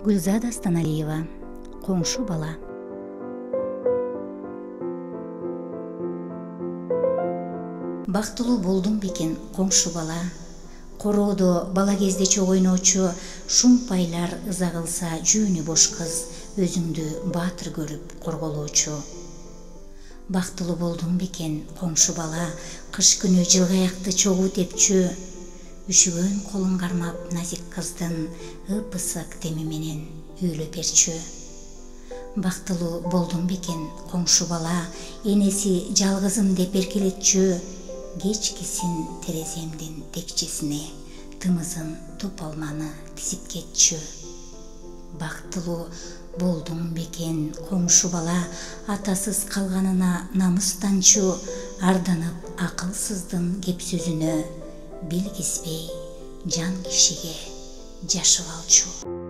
Гүлзада Станалиева, коңшу бала. Бактылуу болдуң бекен коңшу бала. Короодо бала кезде чог ойночу, шумпайлар ыза кылса жөнү бош кыз, өзүңдү баатыр көрүп корголоочу. Бактылуу болдуң бекен коңшу бала, кыш күнү жылгаякты чогуу тепчү, үшүгөн колун кармап назик кыздын ыпысык теми менен үйлөперчү. Бактылуу болдуң бекен коңшу бала, энеси жалгызым деп эркелетчү, кечкисин тереземдин текчесине тымызын топалманы тизип кетчү. Бактылуу болдуң бекен коңшу бала, атасыз калганына намыстанчу, арданып акылсыздын кеп сөзүнө, билгизбей жан кишиге жашып алчу.